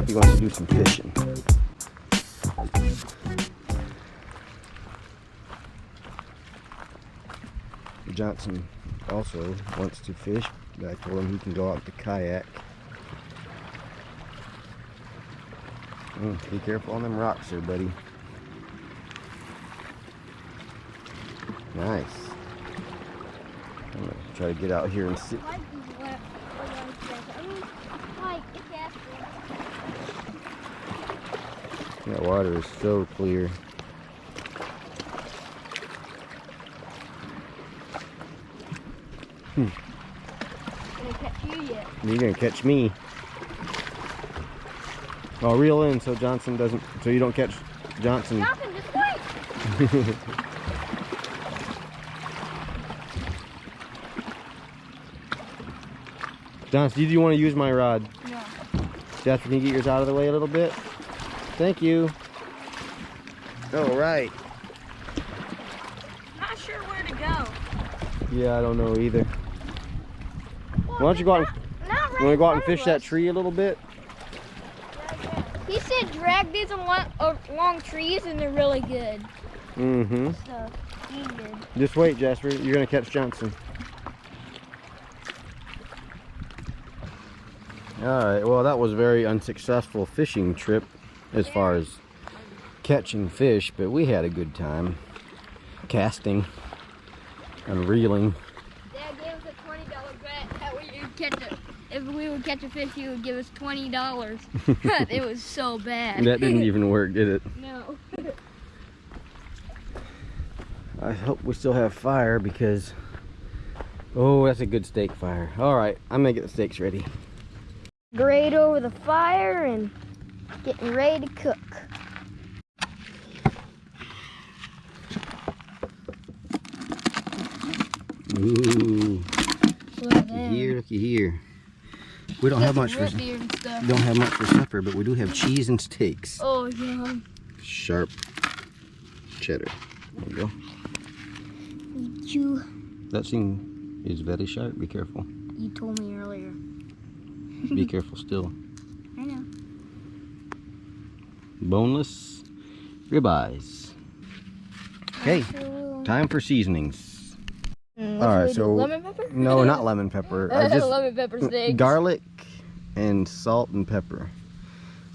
He wants to do some fishing. Johnson also wants to fish, but I told him he can go out with the kayak. Be careful on them rocks there, buddy. Nice. I'm gonna try to get out here and see. That water is so clear. I'm gonna catch you yet. You're gonna catch me. I'll reel in so Johnson doesn't, so you don't catch Johnson. Johnson, just wait. Johnson, do you want to use my rod? No. Jasper, can you get yours out of the way a little bit? Thank you. All right. Not sure where to go. Yeah, I don't know either. Well, Why don't you go out and, not right you want to go out and in front fish of that us. tree a little bit? He said drag these along trees and they're really good. Mm-hmm. So, he's good. Just wait, Jasper. You're going to catch Johnson. Alright, well that was a very unsuccessful fishing trip as far as catching fish, but we had a good time casting and reeling. Dad gave us a $20 bet that we would catch it. If we would catch a fish, he would give us $20. It was so bad. That didn't even work, did it? No. I hope we still have fire because, oh, that's a good steak fire. Alright, I'm gonna get the steaks ready. Grate over the fire and getting ready to cook. Ooh, looky here. We don't have much for supper, but we do have cheese and steaks. Oh yeah. Sharp cheddar. There you go. That thing is very sharp. Be careful. You told me earlier. Be careful still. I know. Boneless ribeyes. Okay, time for seasonings. Alright, so lemon pepper? no, not lemon pepper. I just lemon pepper steaks. garlic and salt and pepper.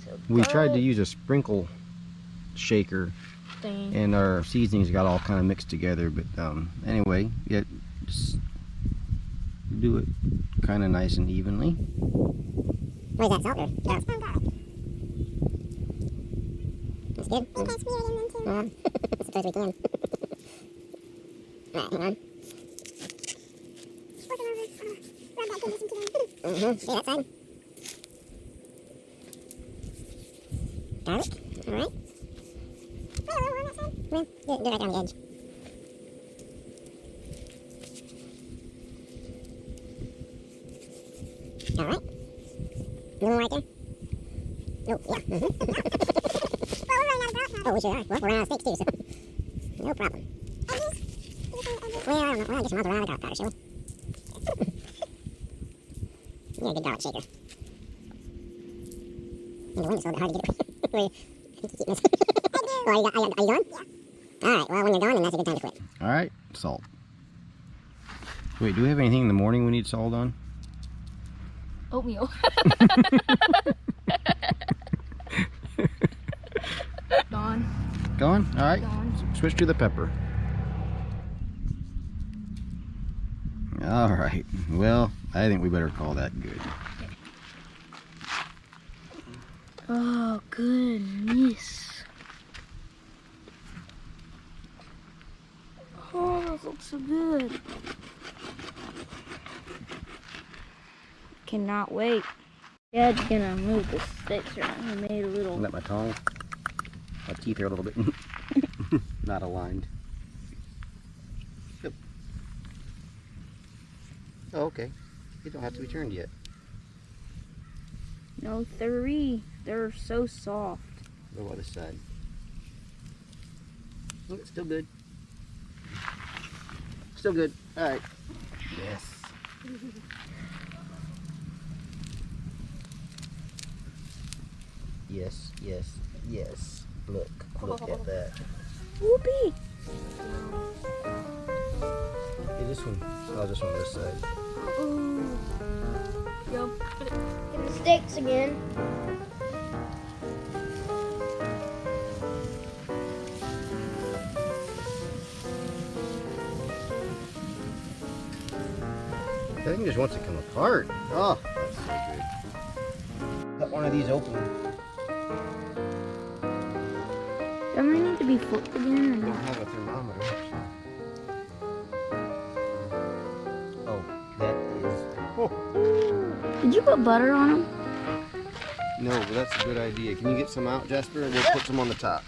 So We tried to garlic use a sprinkle shaker, thing. and our seasonings got all kind of mixed together. But anyway, yeah, just do it kind of nice and evenly. What is that, salt or garlic? That's good. I suppose we can. Alright, hang on. See that side? Garlic, alright. Well, do it right down the edge. Alright. A little more right there. Oh, yeah. Oh, we sure are. Well, we're running out of steaks too, so no problem. Well, I don't know. Well, I guess we'll around the garlic powder, shall we? You're a good garlic shaker. And the wind is a little bit hard to get it. I think you keep missing. Oh, are you going? Yeah. Alright, well, when you're gone, then that's a good time to quit. Alright, salt. Wait, do we have anything in the morning we need salt on? Oatmeal. Gone. Gone? Alright. Gone. Switch to the pepper. Alright. Well, I think we better call that good. Oh, goodness. Oh, that looks so good. Cannot wait. Dad's gonna move the sticks around. He made a little. Let my tongue. My teeth are a little bit not aligned. Yep. Oh, okay. You don't have to be turned yet. No, they're so soft. Go on this side. Oh, it's still good. Still good. All right. Yes. Yes, yes, yes. Look at that. Whoopee! Hey, this one. Oh, this one this side. Ooh. Yep. Get the steaks again. That thing just wants to come apart. Oh, that's so good. Cut one of these open. Don't we need to be flipped again? I don't have a thermometer. Oh, that is. Oh. Did you put butter on them? No, but that's a good idea. Can you get some out, Jasper? And we'll put some on the top.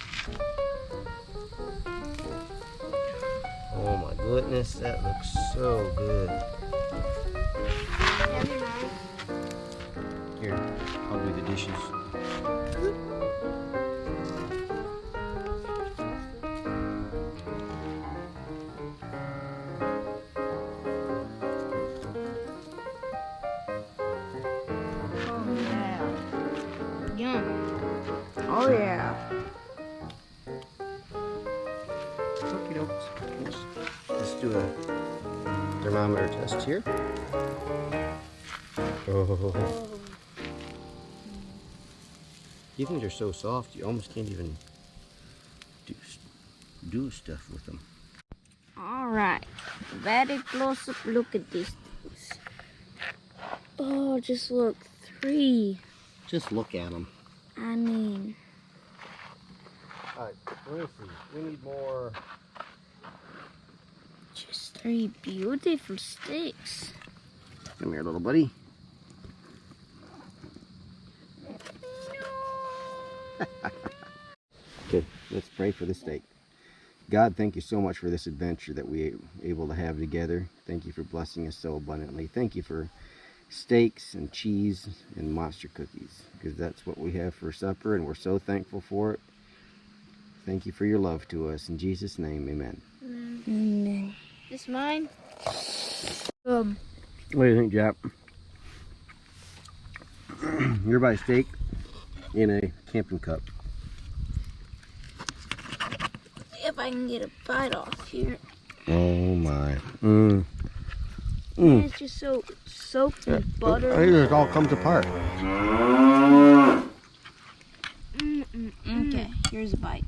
Oh my goodness, that looks so good. Here, I'll do the dishes. Oh yeah. Okie dokes. Let's do a thermometer test here. Oh. These things are so soft, you almost can't even do stuff with them. All right. Very close up look at these things. Oh, just look. 3. Just look at them. I mean. All right, let me see. We need more. Just 3 beautiful steaks. Come here, little buddy. Okay, let's pray for the steak. God, thank you so much for this adventure that we were able to have together. Thank you for blessing us so abundantly. Thank you for steaks and cheese and monster cookies, because that's what we have for supper, and we're so thankful for it. Thank you for your love to us. In Jesus' name, amen. Amen. This mine? What do you think, Jap? You're by steak in a camping cup. See if I can get a bite off here. Oh my. It's just so soaked in butter. I think it all comes apart. Okay, here's a bite.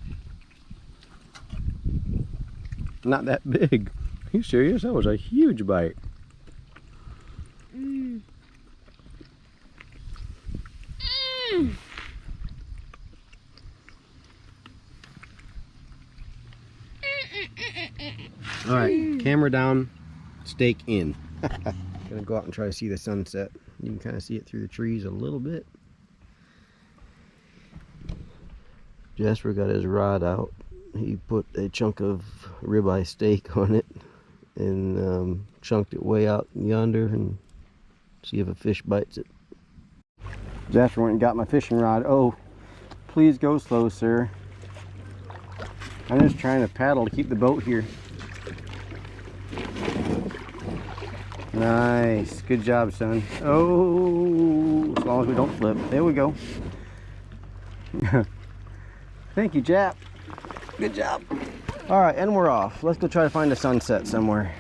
Not that big. Are you serious? That was a huge bite. All right, camera down, steak in. Gonna go out and try to see the sunset. You can kind of see it through the trees a little bit. Jasper got his rod out. He put a chunk of ribeye steak on it and chunked it way out yonder and see if a fish bites it. Jasper went and got my fishing rod. Oh, please go slow, sir. I'm just trying to paddle to keep the boat here. Nice. Good job, son. Oh, as long as we don't flip. There we go. Thank you, Jap. Good job. All right, and we're off. Let's go try to find a sunset somewhere.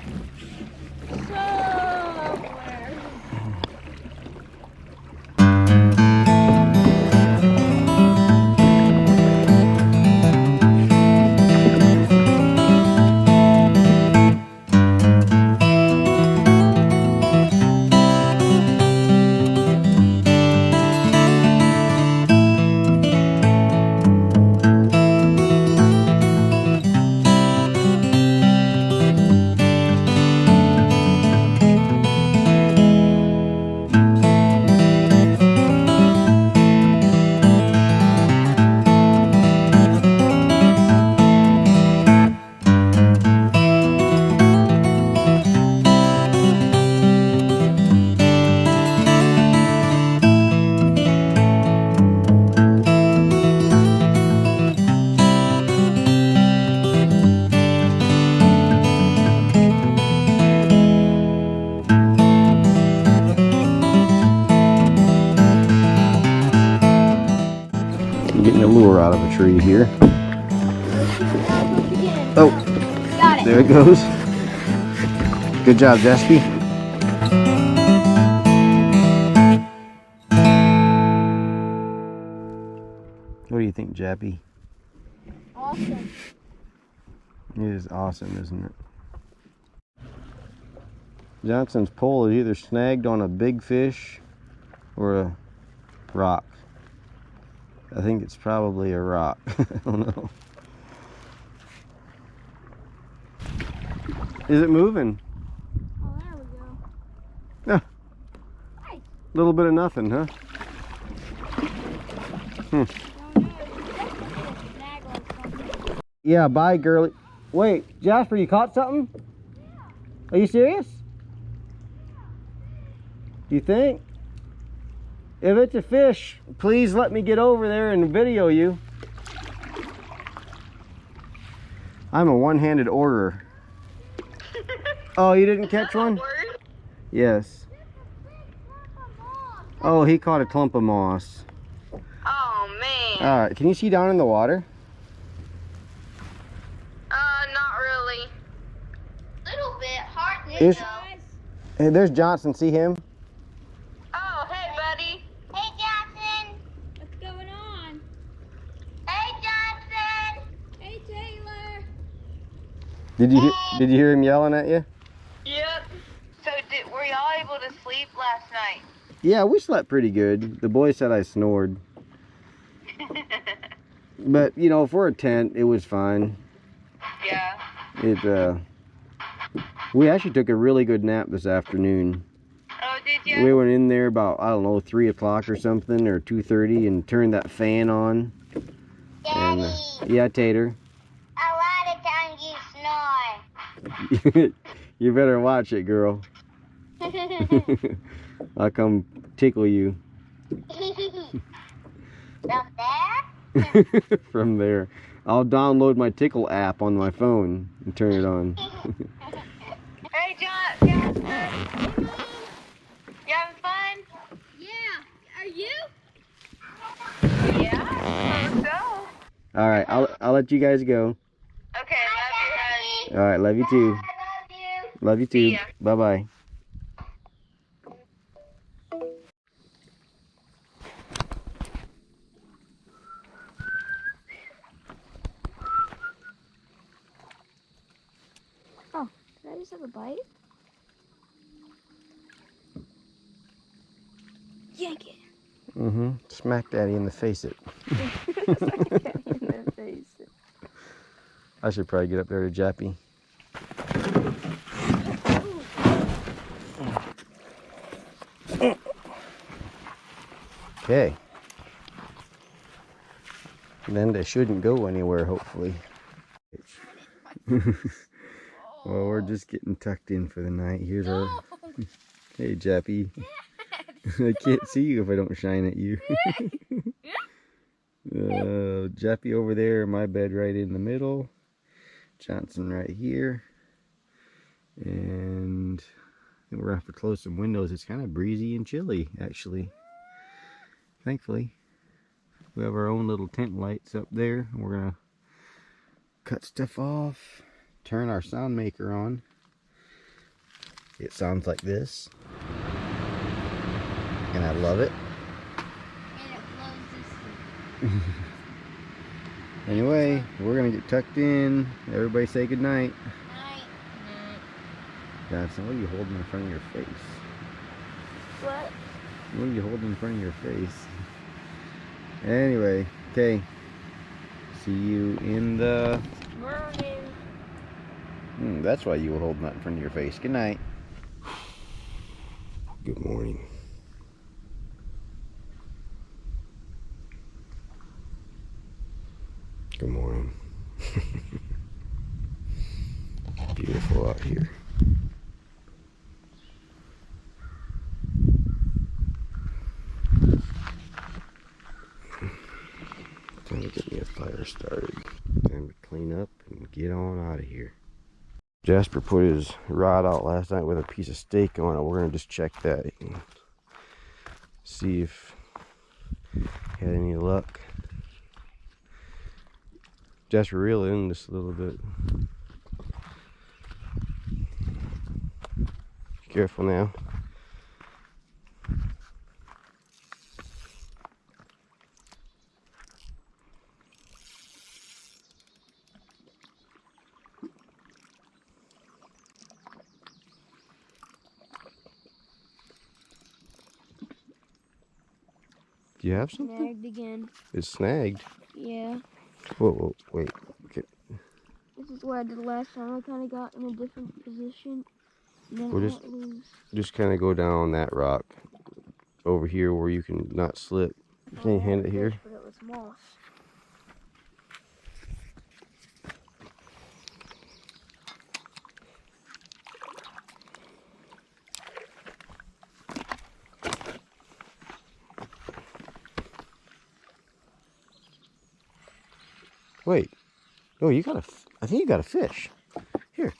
out of a tree here. Oh, got it. There it goes. Good job, Jasper. What do you think, Jappy? Awesome. It is awesome, isn't it? Johnson's pole is either snagged on a big fish or a rock. I think it's probably a rock. I don't know. Is it moving? Oh, there we go. Yeah. Nice. A little bit of nothing, huh? Yeah, bye, girlie. Wait, Jasper, you caught something? Yeah. Are you serious? You think? If it's a fish, please let me get over there and video you. I'm a one-handed orderer. Oh, you didn't catch one? Yes. Oh, he caught a clump of moss. Oh, man. All right, can you see down in the water? Not really. Little bit. Hard to Is- guys. Hey, there's Johnson. See him? Oh, hey, buddy. Hey, Johnson. What's going on? Hey, Johnson. Hey, Taylor. Did you hear him yelling at you? Yep. So, were y'all able to sleep last night? Yeah, we slept pretty good. The boy said I snored. But, you know, for a tent, it was fine. Yeah. We actually took a really good nap this afternoon. Oh, did you? We went in there about, I don't know, 3 o'clock or something, or 2:30, and turned that fan on. Daddy, And, yeah, Tater. a lot of times you snore. You better watch it, girl. I'll come tickle you. From there? From there. I'll download my Tickle app on my phone and turn it on. Hey, Johnson. You having fun? Yeah. Are you? Yeah. Let's go. All right, I'll let you guys go. Okay, love you, honey. All right, love you too. I love you. Love you See too. ya. Bye bye. Did I just have a bite? Yank it. Mm-hmm. Smack Daddy in the face it. I should probably get up there to Jappy. Okay. Then they shouldn't go anywhere, hopefully. Well, we're just getting tucked in for the night. Here's our... Hey, Jappy. I can't see you if I don't shine at you. Jappy over there, my bed right in the middle. Johnson right here. And I think we're gonna have to close some windows. It's kind of breezy and chilly, actually. Thankfully, we have our own little tent lights up there. We're gonna cut stuff off, turn our sound maker on. It sounds like this, and I love it. And it blows this. Anyway, we're gonna get tucked in. Everybody say goodnight. Night. Johnson, what are you holding in front of your face? What? What are you holding in front of your face? Anyway, okay. See you in the... Morning. That's why you were holding that in front of your face. Good night. Good morning. Good morning. Beautiful out here. Time to get me a fire started. Time to clean up and get on out of here. Jasper put his rod out last night with a piece of steak on it. We're gonna just check that and see if he had any luck. Just reel in just a little bit. Be careful now. Do you have something? Snagged again. It's snagged. Yeah. Whoa, whoa, wait. Okay. This is what I did last time. I kind of got in a different position. And then We'll it just- went loose. Just kind of go down that rock over here where you can not slip. Can you I hand had it a here? fish, but it was moss. Wait. No, you got a. I think you got a fish. Here.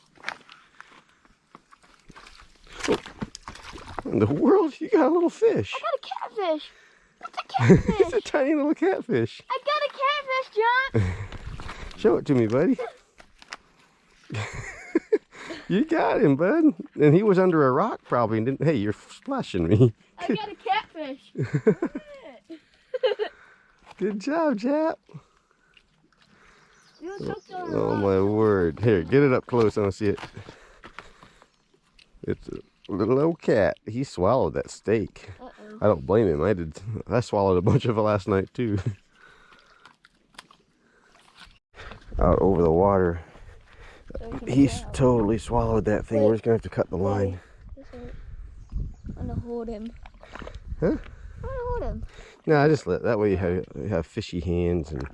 Oh. What in the world? You got a little fish. I got a catfish. That's a catfish. It's a tiny little catfish. I got a catfish, John. Show it to me, buddy. You got him, bud. And he was under a rock probably and didn't. Hey, you're splashing me. I got a catfish. Good job, Jap. You was hooked on a Oh rock. my word. Here, get it up close. I want to see it. It's a little old cat. He swallowed that steak. Uh-oh. I don't blame him. I swallowed a bunch of it last night too. Out over the water. So we can He's get out. totally swallowed that thing. We're just gonna have to cut the line. I'm gonna hold him. Huh? I'm gonna hold him. No, I just let that way you have fishy hands and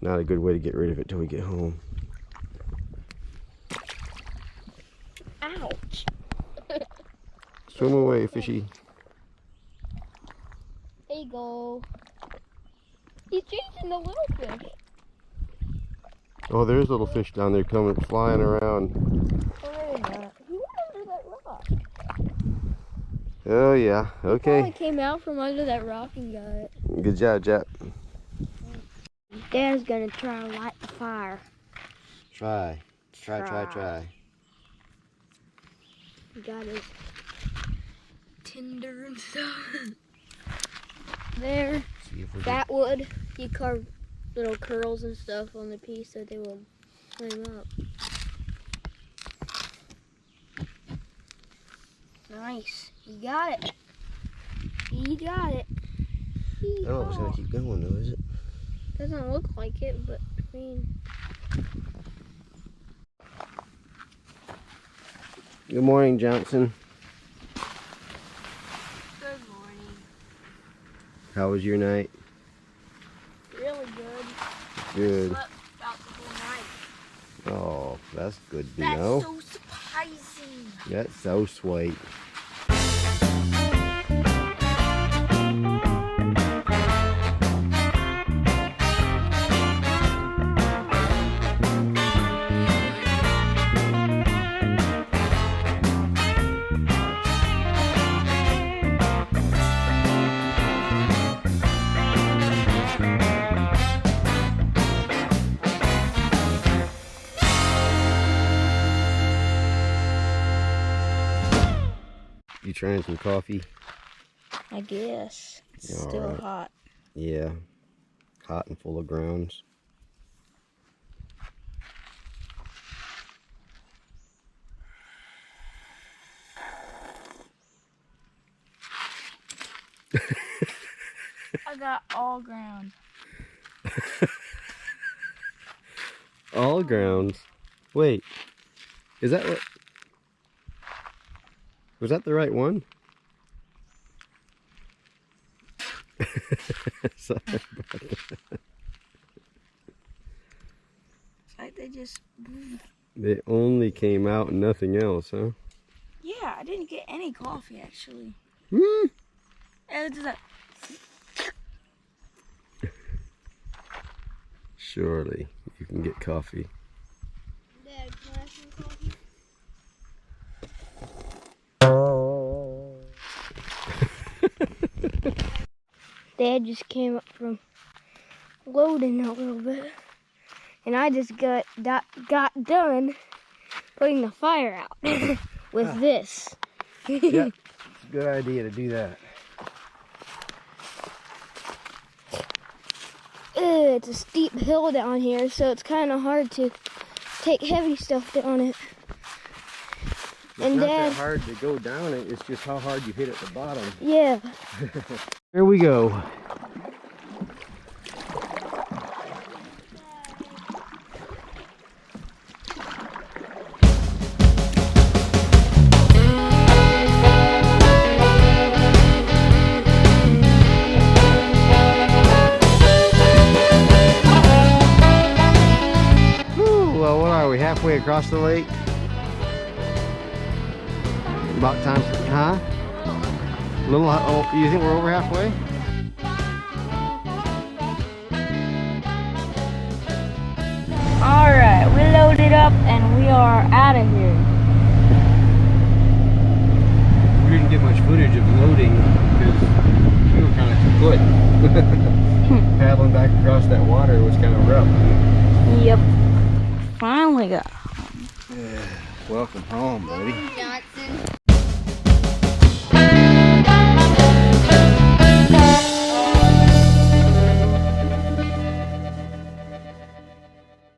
not a good way to get rid of it till we get home. Ouch. Swim away, fishy. There you go. He's chasing the little fish. Oh, there's little fish down there coming flying around. Oh, there he's not. He went under that rock. Oh yeah, He probably okay. came out from under that rock and got it. Good job, Jap. Dad's gonna try to light the fire. Try. Try. He got his tinder and stuff. There, See if we that wood, he carved little curls and stuff on the piece so they will flame up. Nice. He got it. He got it. I don't know if it's gonna keep going though, is it? Doesn't look like it, but I mean, Good morning, Johnson. good morning. How was your night? Really good. Good. Slept about the whole night. Oh, that's good to That's know. so surprising. That's so sweet. You trying some coffee? I guess. It's All still right. hot. Yeah. Hot and full of grounds. I got all ground. All grounds. Wait. Is that what? Was that the right one? Sorry about that. It's like they just. They only came out and nothing else, huh? Yeah, I didn't get any coffee actually. Hmm. And it's just like, Surely you can get coffee. Dad, can I have some coffee? Dad just came up from loading a little bit. and I just got done putting the fire out with this. Yep. Good idea to do that. It's a steep hill down here, so it's kind of hard to take heavy stuff down it. It's And not Dad, that hard to go down it, it's just how hard you hit at the bottom. yeah. Here we go. Well, what are we, halfway across the lake? About time for, huh? Little, oh, you think we're over halfway? Alright, we loaded up and we are out of here. We didn't get much footage of loading because we were kind of foot. Paddling back across that water was kind of rough. Yep. Finally got Welcome home, buddy. Johnson.